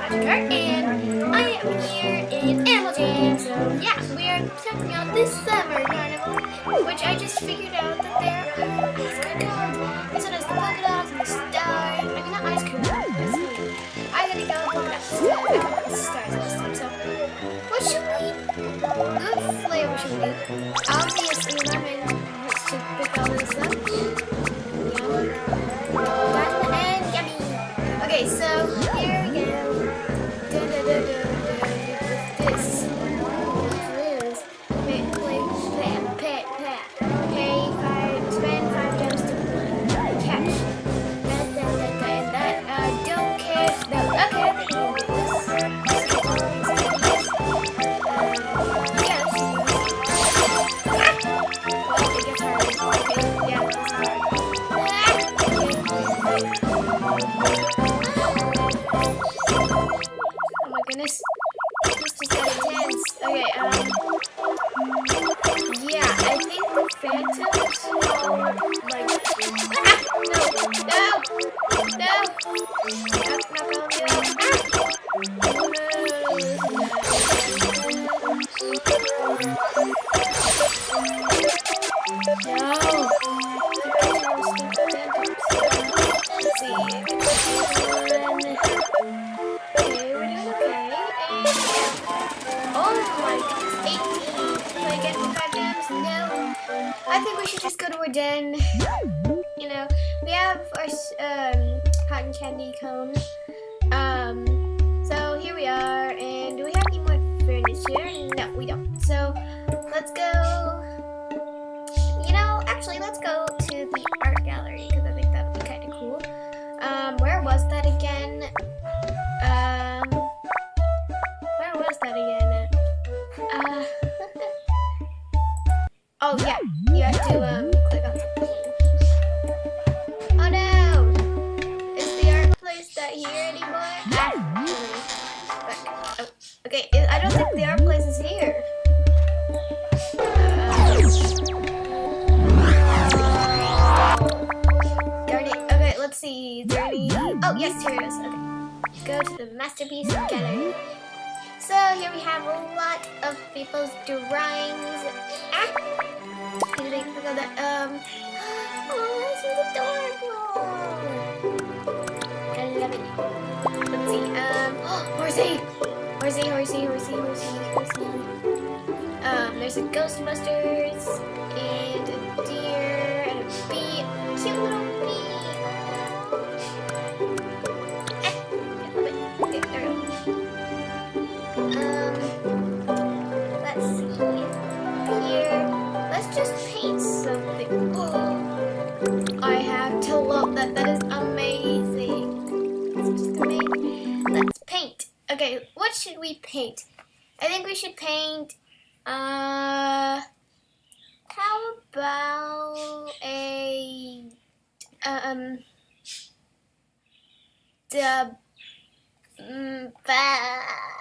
Oscar, and I am here in Animal Jam. So yeah, we are checking out this summer carnival, which I just figured out that there are ice cream cones. This one has the polka dots and the stars. I mean, not ice cream cones. That's funny. I gotta go polka dots. I don't want the stars this time. So what should we? Good flavor should we? Obviously, lemon. Let's just pick all this up. Yum. Fun and yummy. Okay, so here we go. This. What's this? Pay five, spend $5 to catch. And that, don't care. No, okay, I think we can do this. Yes. Well, it gets hard. Okay, yeah, this is hard. Oh my goodness. This just got intense. Okay, yeah, I think the phantoms are like, no, not gonna be no. Let's see. Okay, we're doing okay. And oh my goodness, 18. Do I get the 5 times? No. I think we should just go to our den. You know, we have our cotton candy cone. So here we are, and do we have any more furniture? No, we don't. So let's go. You know, actually, let's go to the art gallery because I think that would be kind of cool. Where was that again? Where was that again? Oh yeah, you have to click on something. Oh no! Is the art place not here anymore? Oh, okay, I don't think the art place is here. Darn it. Okay, let's see. Is there any? Oh yes, here it is. Okay. Go to the masterpiece gallery. So here we have a lot of people's drawings. Look at that. Oh, this is adorable. I love it. Let's see. Horsey. There's a Ghostbusters and a deer and a bee, a cute little bee. Okay, there we go. Let's see. Here, let's just paint something. Oh, I have to love that. That is amazing. It's just amazing. Let's paint. Okay, what should we paint? I think we should paint. How about a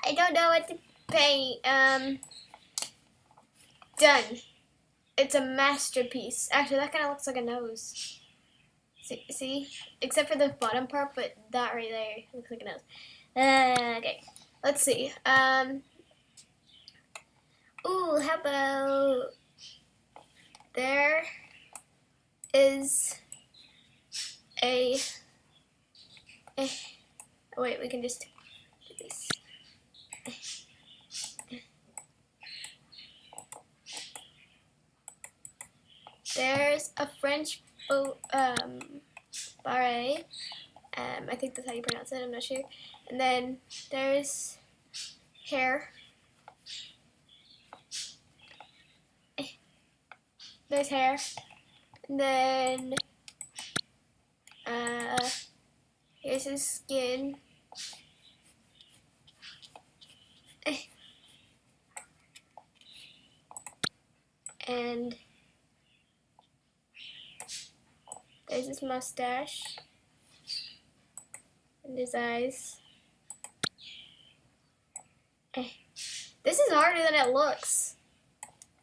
I don't know what to paint. Done. It's a masterpiece. Actually, that kind of looks like a nose. See? Except for the bottom part, but that right there looks like a nose. Okay. Let's see. Ooh, how about there is a wait, we can just do this. There's a French beret. I think that's how you pronounce it, I'm not sure. And then there's hair. There's hair. And then here's his skin. And there's his mustache and his eyes. This is harder than it looks.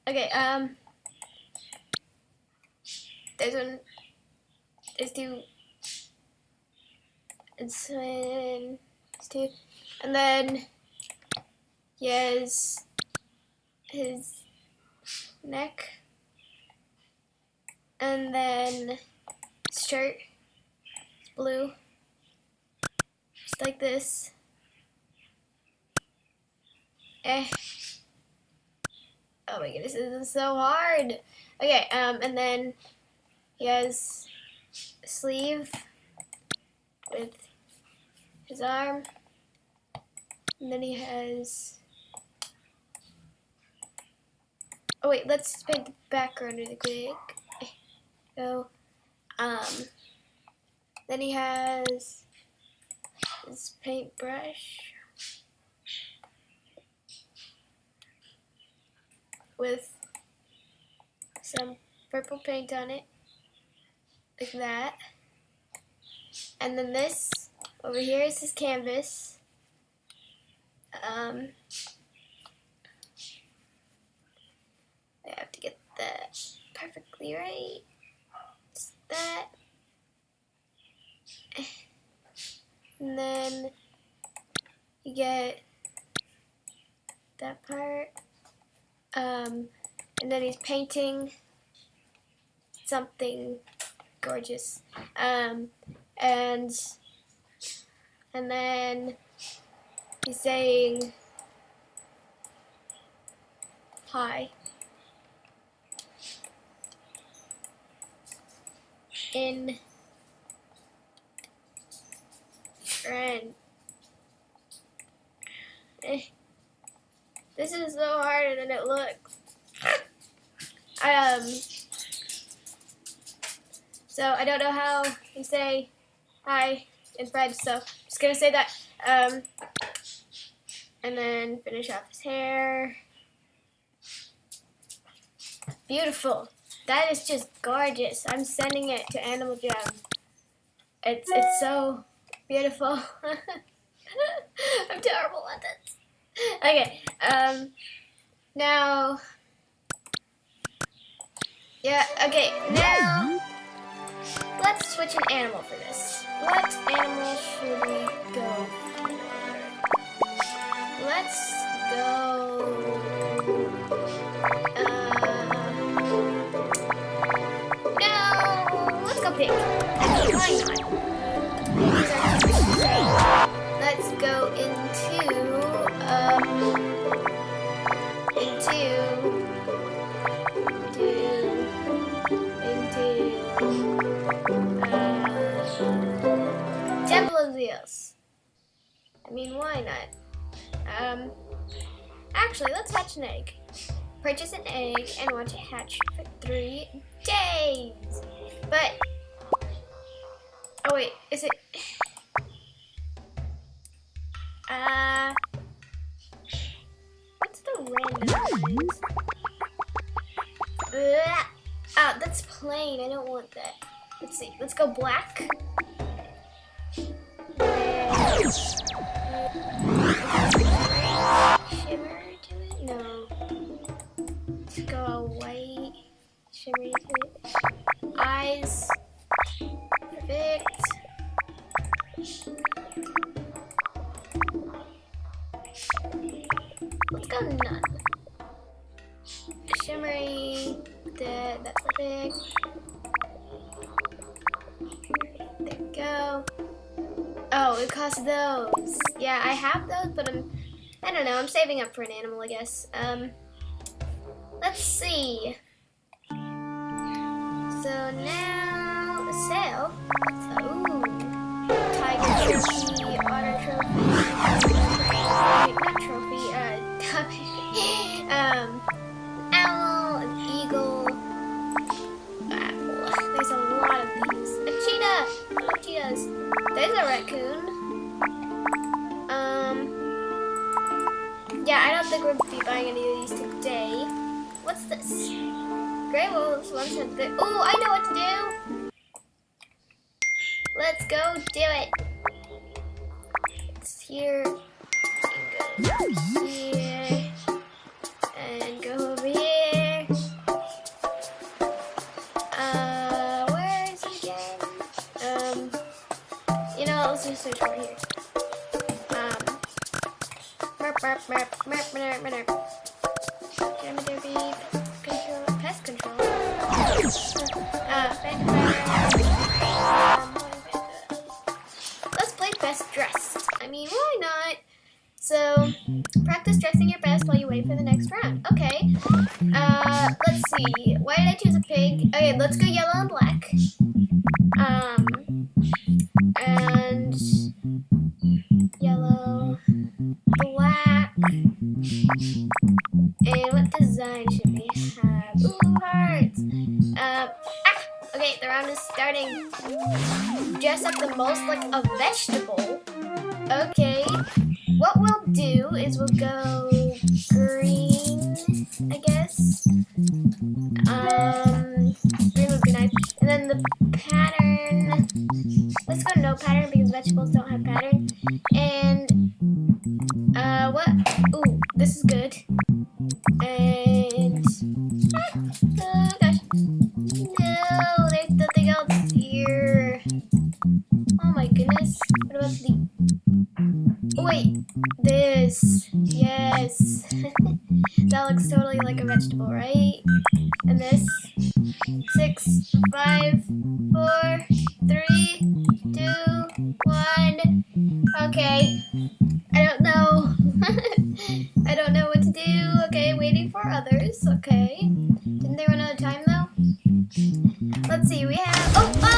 Okay, there's one, there's two, it's when These two. And then he has his neck. And then his shirt is blue. Just like this. Oh my goodness, this is so hard. Okay, and then he has a sleeve with his arm. And then he has... Oh wait, let's paint the background really quick. So, then he has his paintbrush with some purple paint on it, like that. And then this over here is his canvas. I have to get that perfectly right. Just that. And then you get that part. And then he's painting something gorgeous. And then he's saying hi in French. This is so harder than it looks. So I don't know how you say hi in French, so I'm just gonna say that. And then finish off his hair. Beautiful. That is just gorgeous. I'm sending it to Animal Jam. It's so beautiful. I'm terrible at this. Okay. Now. Yeah. Okay. Now. Let's switch an animal for this. What animal should we go for? Let's go. No. Let's go pig. Why not? Let's go into Temple of Zeus. I mean, why not? Actually, let's hatch an egg. Purchase an egg and watch it hatch for 3 days. But, oh wait, is it? What's the random ones? Oh, that's plain. I don't want that. Let's see. Let's go black. Shimmer to it? No. Let's go white. Shimmer to it. Eyes. Perfect. Let's go none. Shimmery. That's perfect. There we go. Oh, it costs those. Yeah, I have those, but I don't know, I'm saving up for an animal, I guess. Let's see. So now, the sale. Ooh. Tiger trophy, otter trophy. Not trophy, owl, an eagle. Wow, there's a lot of these. A cheetah! I love cheetahs. There's a raccoon. Yeah, I don't think we'll be buying any of these today. What's this? Gray wolves, one said that. Oh, I know what to do. Let's go do it. It's here. And go here. And go over here. Where is it again? You know, let's just search over here. Pest control. Let's play best dressed. I mean, why not? So, practice dressing your best while you wait for the next round. Okay. Let's see. Why did I choose a pig? Okay, let's go yellow and black. And yellow, black. And what design should we have? Ooh, hearts. Okay, the round is starting. Dress up the most like a vegetable. Okay. What we'll do is we'll go green, I guess. Green would be nice. And then the pattern, let's go no pattern because vegetables don't have pattern. And, what? Ooh, this is good. And, oh gosh. No, there's nothing else here. Oh my goodness. What about the, oh wait, this, yes. That looks totally like a vegetable, right? And this, 6, 5, 4, 3, 2, 1. Okay, I don't know. I don't know what to do. Okay, waiting for others. Okay, didn't they run out of time though? Let's see, we have, oh my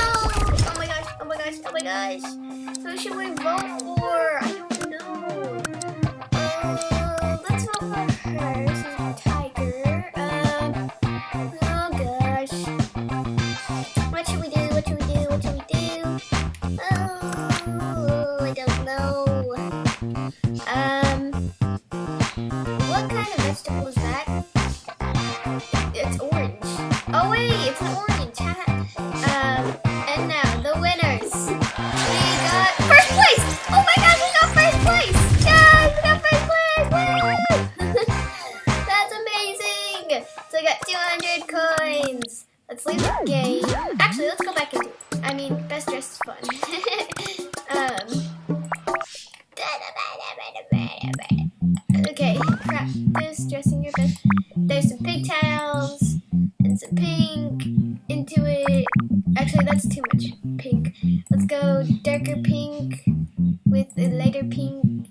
gosh, oh my gosh, oh my gosh. Who should we vote for? I don't know. Let's vote for her. She's a tiger. Oh gosh. What should we do? What should we do? What should we do? Oh, I don't know. What kind of vegetable is that? It's orange. Oh wait, it's an orange. And now the winners. We got first place. Oh my gosh, we got first place. Guys, we got first place. Woo! That's amazing. So I got 200 coins. Let's leave the game. Actually, let's go back into it. I mean, best dressed is fun. Okay, practice dressing your best. There's some pigtails and some pink into it. Actually, that's too much pink. Let's go darker pink with a lighter pink.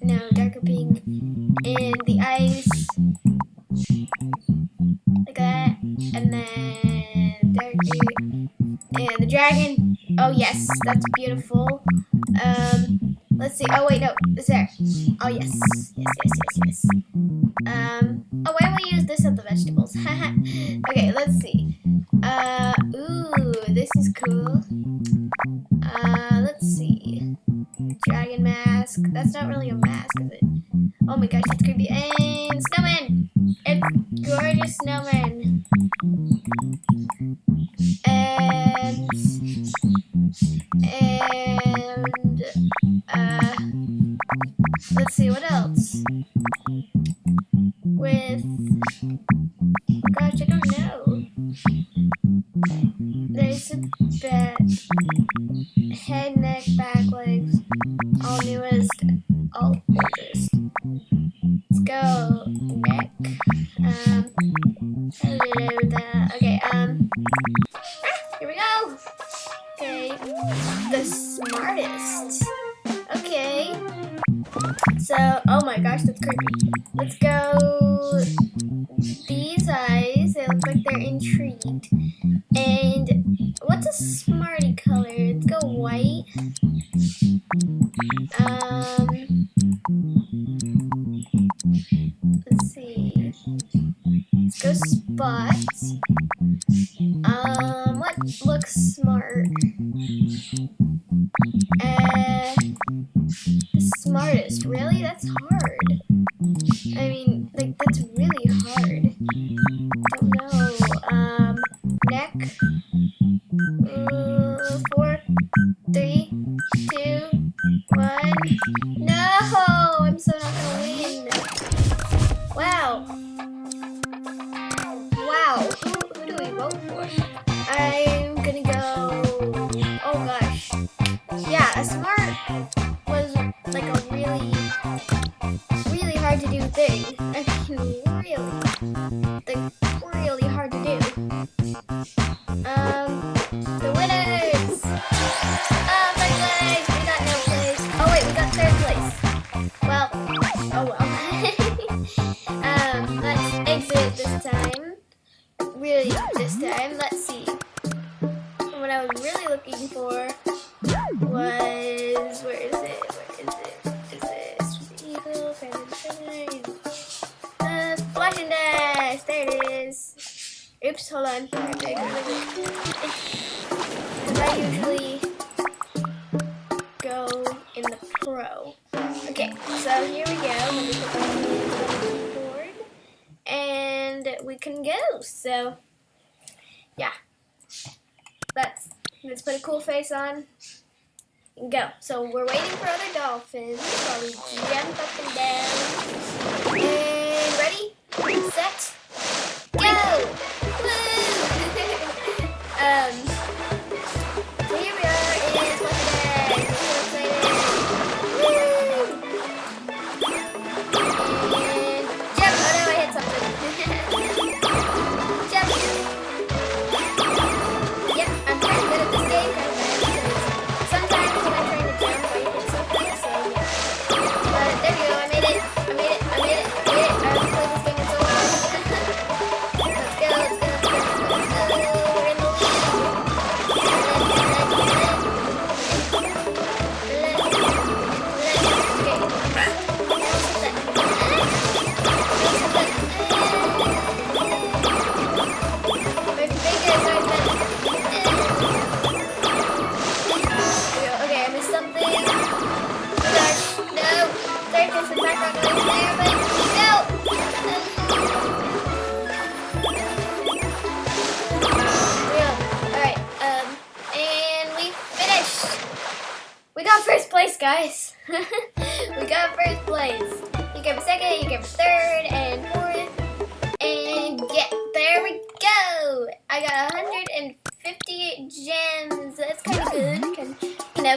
No, darker pink. And the eyes. Like that. And then darker. And the dragon. Oh, yes, that's beautiful. Let's see. Oh, wait, no. It's there. Oh, yes. Yes. Oh, why don't we use this on the vegetables? Okay, let's see. Ooh, this is cool. Let's see. Dragon mask. That's not really a mask, is it? Oh my gosh, that's creepy. And snowman! It's gorgeous snowman. Let's see, what else? With, gosh, I don't know. There's a bed, head, neck, back, legs, all newest, all oldest. Let's go, neck, okay, here we go. Okay, the smartest. Okay. So, oh my gosh, that's creepy. Let's go. These eyes, they look like they're intrigued. And what's a smarty color? Let's go white. Let's see. Let's go spots. What looks smart? The smartest. Really? That's hard. I mean, like, that's really hard. Don't know. Neck. 4, 3, 2, 1. No! I'm so not gonna win. Wow. Wow. Who do we vote for? I'm gonna go. Oh gosh. Yeah, a smart was like a really really hard to do thing. I mean, really hard to do. The winners! First place! We got no place. Oh wait, we got third place. Well, oh well. Let's exit this time. Really, this time. Let's see. What I was really looking for was, where is it? Splash and dash. There it is. Oops, hold on. I usually go in the pro. Okay, so here we go. Let me put my hands on the keyboard, and we can go. So, yeah. Let's put a cool face on and go. So we're waiting for other dolphins while we jump up and down. And ready, set, go! Woo! So here we are. It is Splash and Dash. I'm so excited. Woo! And jump. Oh no, I hit something. Jump. Yep, I'm pretty good at this game, kind of bad, because sometimes when I'm trying to jump, I hit something, so yeah. But there we go, I made it. I've played this game so long. Let's go. We're in the lead. Okay, I missed something. Oh gosh, no. Sorry for some background noise there, but no! Alright, and we finished! We got first place, guys! We got first place! You get second, you get third, and fourth, and yeah, there we go! I got 150 gems. That's kind of good.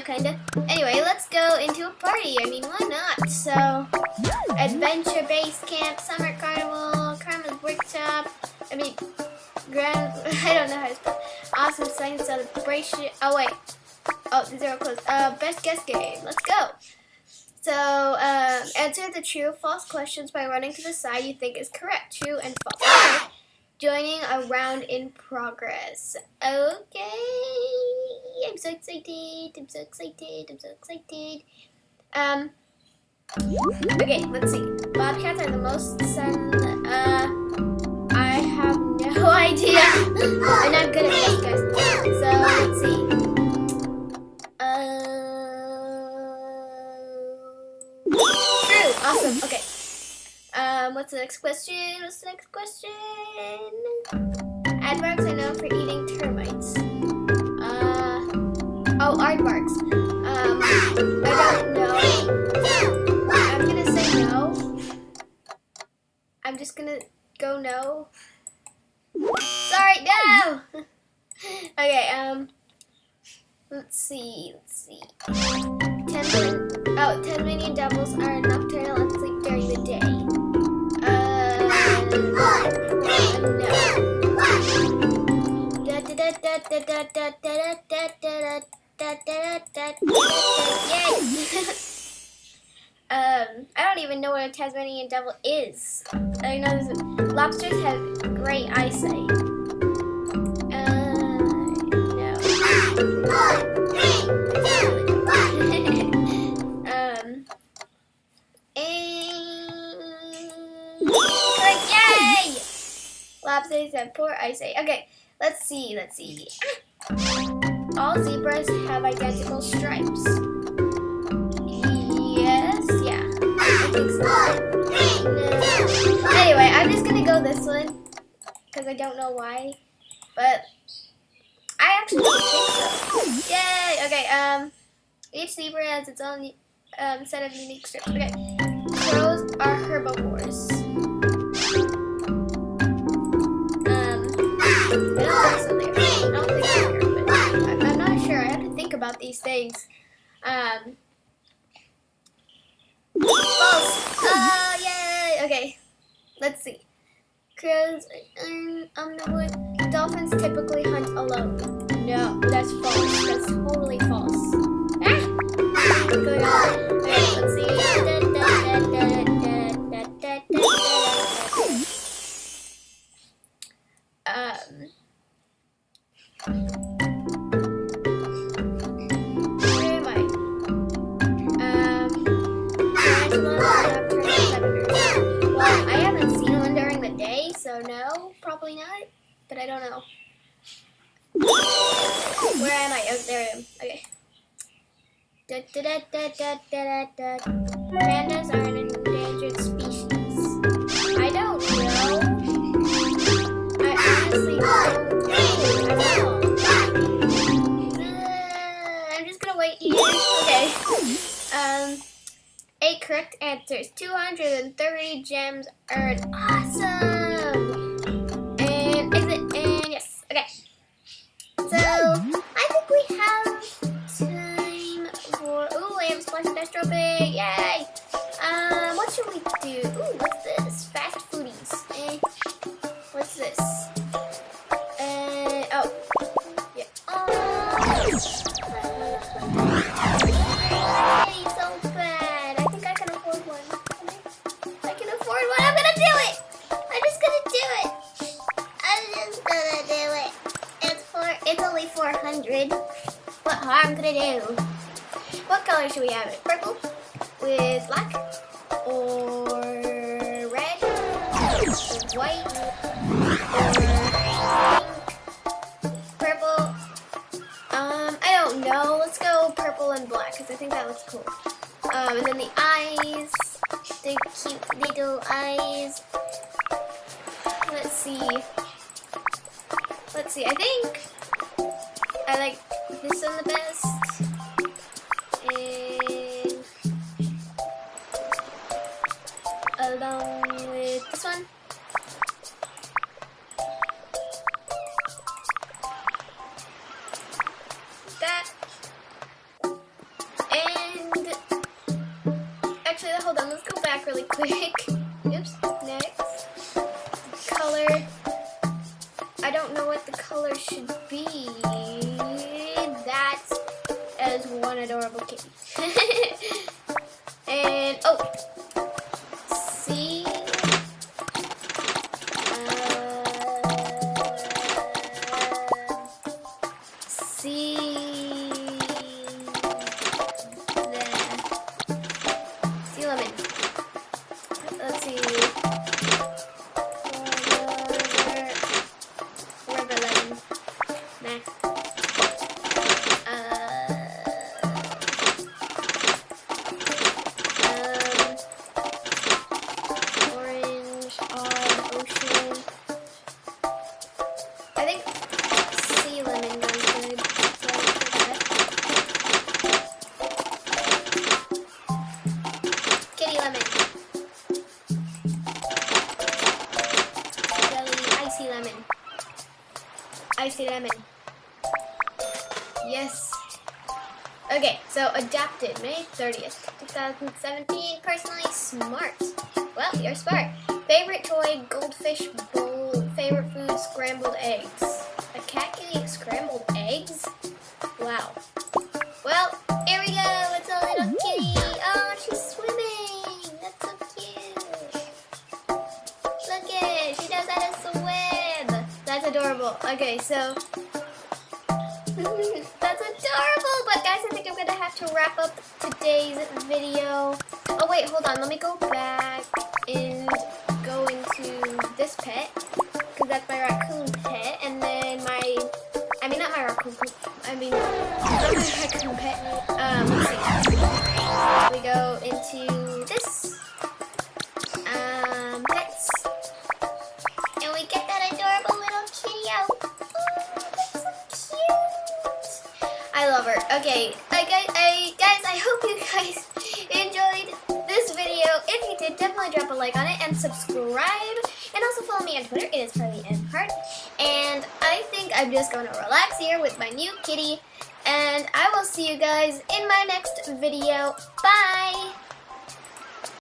Kind of. Anyway, let's go into a party. I mean, why not? So, adventure base camp, summer carnival, Karma's workshop. I mean, I don't know how to spell. Awesome science celebration. Oh wait. Oh, these are all close. Best guess game. Let's go. So, answer the true or false questions by running to the side you think is correct. True and false. Okay. Joining a round in progress. Okay. I'm so excited. Okay, let's see. Bobcats are the most I have no idea. I'm not good at this, guys. So, let's see. True. Awesome. Okay. What's the next question? Aardvarks are known for eating termites. Oh, aardvarks. I don't know. I'm gonna say no. I'm just gonna go no. Sorry, no! Okay, let's see. 10 million devils are nocturnal and sleep during the day. I don't even know what a Tasmanian devil is. I know lobsters have great eyesight. No. Yay! Lobsters have poor eyesight. Okay, let's see. All zebras have identical stripes. Yes, yeah. I think so. No. Anyway, I'm just gonna go this one because I don't know why, but I actually don't think so. Yay! Okay. Each zebra has its own set of unique strips. Okay. Crows are herbivores. I'm not sure. I have to think about these things. Let's see. Crows in the wood. Dolphins typically hunt alone. No, that's false. That's totally false. Ah! Good on. Okay, let's see. Where am I? Well, I haven't seen one during the day, so no, probably not. But I don't know. Where am I? Oh, there I am. Okay. Pandas are an endangered species. I don't know. I honestly don't know. I'm just gonna wait here. Okay. 8 correct answers. 230 gems earned. Awesome. And yes. Okay. So I think we have time for. Ooh, I have a splash and dash trophy. Yay! What should we do? Ooh, what's this? Fast foodies. What's this? Oh, yeah. Oh, so bad. I think I can afford one. I can afford one. I'm gonna do it. I'm just gonna do it. It's only 400. What harm could I do? What color should we have it? Purple with black, or red, or white, or pink, purple? I don't know. Let's go purple and black because I think that looks cool. And then the eyes, the cute little eyes. Let's see. I think I like this one the best. And along with this one. That. And actually, hold on, let's go back really quick. Oops, next. Color. I don't know what the color should be. That is one adorable kitty. And oh, see, sea lemon. Let's see. Icy lemon. Yes. Okay, so adapted May 30th, 2017. Personally smart. Well, you're smart. Favorite toy, goldfish bowl. Favorite food, scrambled eggs. A cat can eat scrambled eggs? Wow. Well, here we go. It's a little kitty. Oh, she's swimming. That's so cute. Look at it. She knows how to swim. That's adorable. Okay, so that's adorable. But guys, I think I'm gonna have to wrap up today's video. Oh wait, hold on. Let me go back and go into this pet because that's my raccoon pet, and then not my raccoon. Not my raccoon pet. Let's see. We go into this pets, and we get that adorable little kitty out. Oh, that's so cute. I love her. Okay, guys, I hope you guys enjoyed this video. If you did, definitely drop a like on it and subscribe. And also follow me on Twitter. It is Carly M. Hart. And I think I'm just going to relax here with my new kitty. And I will see you guys in my next video. Bye!